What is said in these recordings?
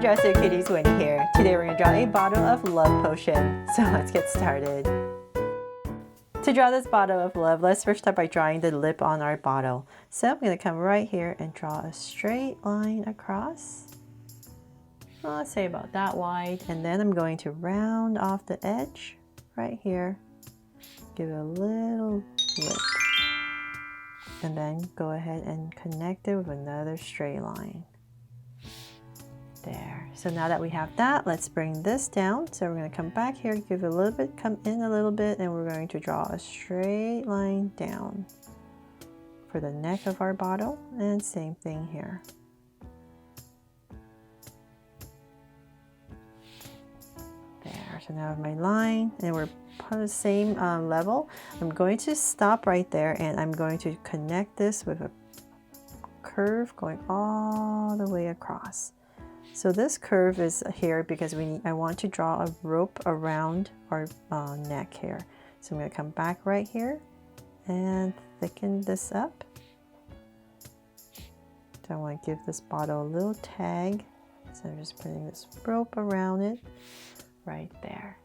Dresser Kitties, Winnie here. Today we're going to draw a bottle of love potion. So let's get started. To draw this bottle of love, let's first start by drawing the lip on our bottle. So I'm going to come right here and draw a straight line across. Well, let's say about that wide. And then I'm going to round off the edge right here. Give it a little lip. And then go ahead and connect it with another straight line. There. So now that we have that, let's bring this down. So we're going to come back here, give it a little bit, come in a little bit, and we're going to draw a straight line down for the neck of our bottle, and same thing here. There. So now I have my line, and we're on the same level. I'm going to stop right there, and I'm going to connect this with a curve going all the way across. So this curve is here because I want to draw a rope around our neck here. So I'm going to come back right here and thicken this up. So I want to give this bottle a little tag. So I'm just putting this rope around it right there.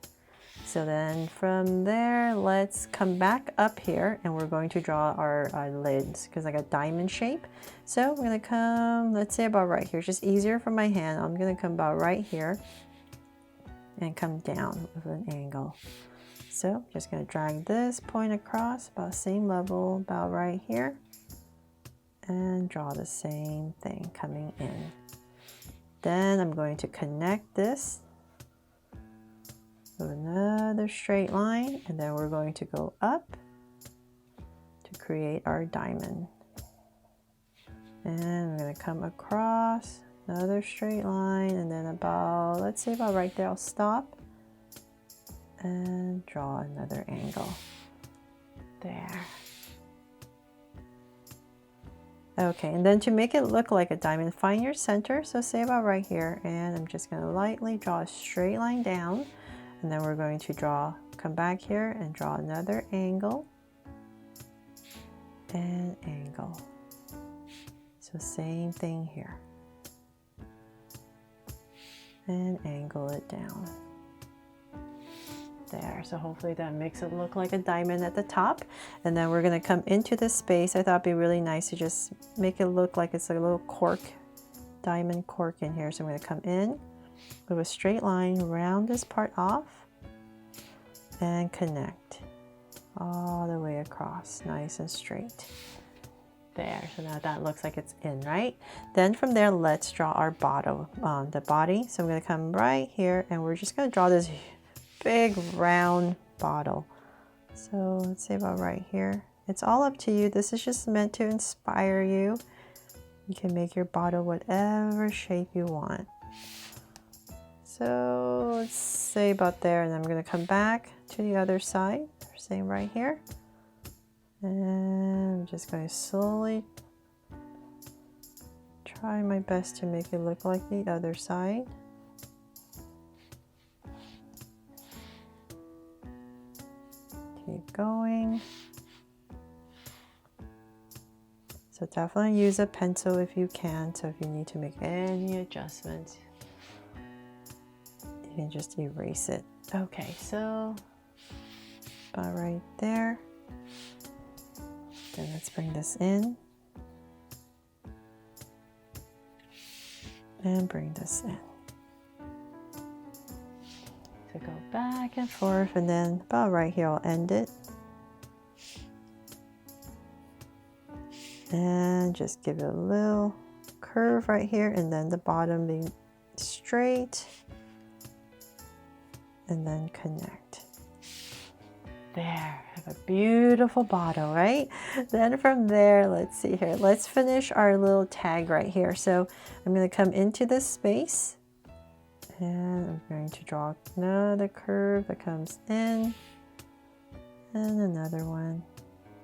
So then from there, let's come back up here and we're going to draw our lids because I got diamond shape. So we're going to come, let's say about right here. It's just easier for my hand. I'm going to come about right here and come down with an angle. So I'm just going to drag this point across about same level, about right here, and draw the same thing coming in. Then I'm going to connect this with another straight line, and then we're going to go up to create our diamond. And we're going to come across another straight line, and then about, let's say about right there, I'll stop and draw another angle. There. Okay, and then to make it look like a diamond, find your center. So say about right here, and I'm just going to lightly draw a straight line down. And then we're going to come back here and draw another angle and angle. So same thing here. And angle it down. There, so hopefully that makes it look like a diamond at the top. And then we're going to come into this space. I thought it'd be really nice to just make it look like it's like a little cork, diamond cork in here. So I'm going to come in with a straight line, round this part off, and connect all the way across, nice and straight. There, so now that looks like it's in, right? Then from there, let's draw our bottle, the body. So I'm going to come right here, and we're just going to draw this big round bottle. So let's say about right here. It's all up to you. This is just meant to inspire you. You can make your bottle whatever shape you want. So let's say about there, and I'm going to come back to the other side, same right here. And I'm just going to slowly try my best to make it look like the other side. Keep going. So definitely use a pencil if you can. So if you need to make any adjustments, you can just erase it. Okay, so about right there. Then let's bring this in and bring this in. So go back and forth, and then about right here I'll end it. And just give it a little curve right here, and then the bottom being straight. And then connect. There, have a beautiful bottle, right? Then from there, let's see here. Let's finish our little tag right here. So I'm going to come into this space, and I'm going to draw another curve that comes in, and another one.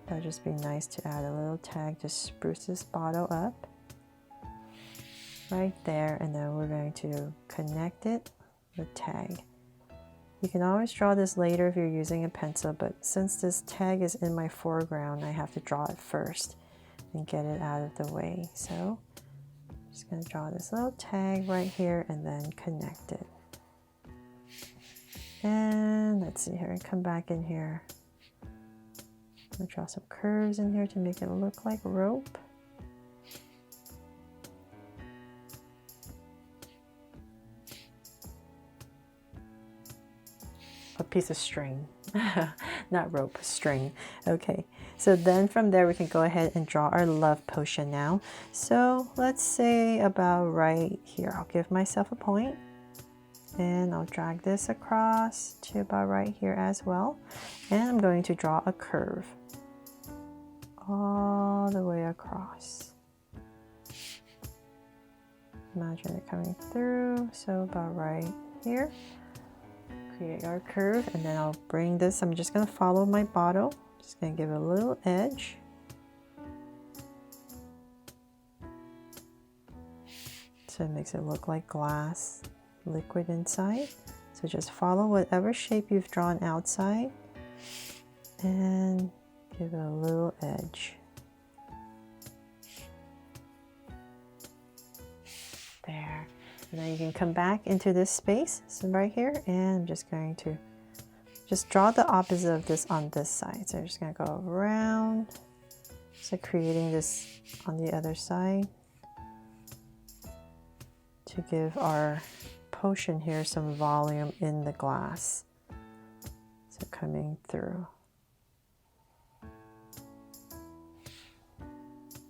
That'll just be nice to add a little tag to spruce this bottle up. Right there, and then we're going to connect it with tag. You can always draw this later if you're using a pencil, but since this tag is in my foreground, I have to draw it first and get it out of the way. So Just going to draw this little tag right here and then connect it. And let's see here, come back in here. I'm going to draw some curves in here to make it look like rope. A piece of string, not rope, string. Okay, so then from there we can go ahead and draw our love potion now. So let's say about right here. I'll give myself a point and I'll drag this across to about right here as well. And I'm going to draw a curve all the way across. Imagine it coming through, so about right here. Create our curve, and then I'll bring this, I'm just going to follow my bottle, just going to give it a little edge. So it makes it look like glass, liquid inside. So just follow whatever shape you've drawn outside and give it a little edge. There. And then you can come back into this space, so right here, and I'm just going to just draw the opposite of this on this side. So I'm just going to go around, so creating this on the other side to give our potion here some volume in the glass. So coming through.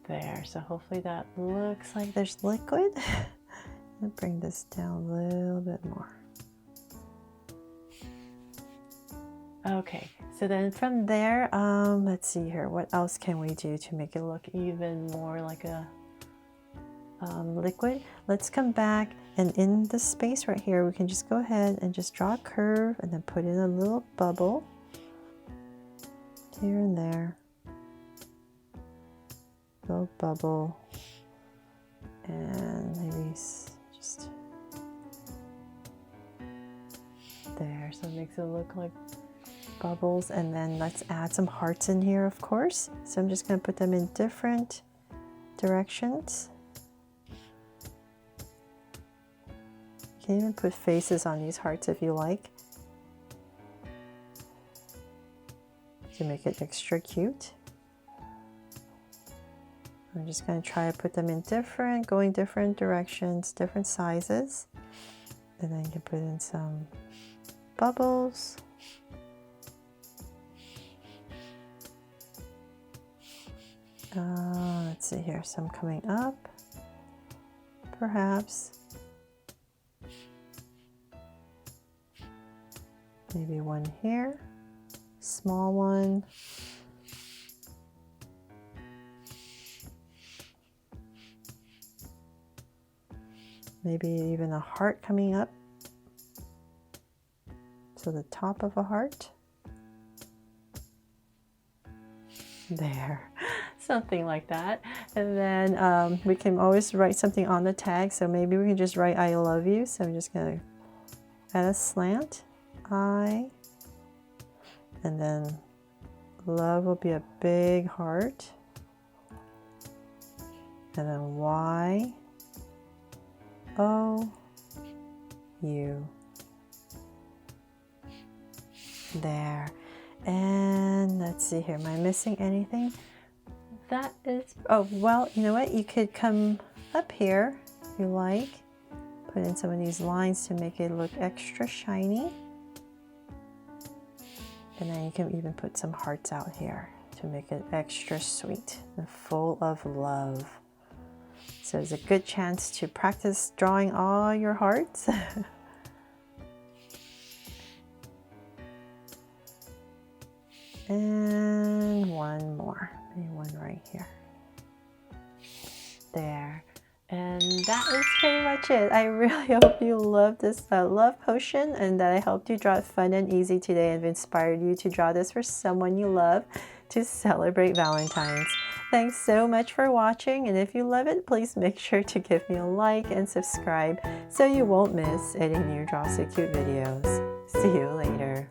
There, so hopefully that looks like there's liquid. Bring this down a little bit more. Okay, so then from there, let's see here, what else can we do to make it look even more like a liquid? Let's come back, and in the space right here, we can just go ahead and just draw a curve and then put in a little bubble here and there. Little bubble, and maybe just there, so it makes it look like bubbles. And then let's add some hearts in here, of course. So I'm just going to put them in different directions. You can even put faces on these hearts if you like, to make it extra cute. I'm just going to try to put them in going different directions, different sizes. And then you can put in some bubbles. Let's see here, some coming up, perhaps. Maybe one here, small one. Maybe even a heart coming up. So the top of a heart. There, something like that. And then we can always write something on the tag. So maybe we can just write I love you. So I'm just going to add a slant. I. And then love will be a big heart. And then Y. O. U. There. And let's see here, am I missing anything? That is, oh, well, you know what? You could come up here if you like. Put in some of these lines to make it look extra shiny. And then you can even put some hearts out here to make it extra sweet and full of love. So it's a good chance to practice drawing all your hearts. And one more, maybe one right here. There. And that is pretty much it. I really hope you love this love potion and that I helped you draw it fun and easy today and inspired you to draw this for someone you love to celebrate Valentine's. Thanks so much for watching, and if you love it, please make sure to give me a like and subscribe so you won't miss any new Draw So Cute videos. See you later.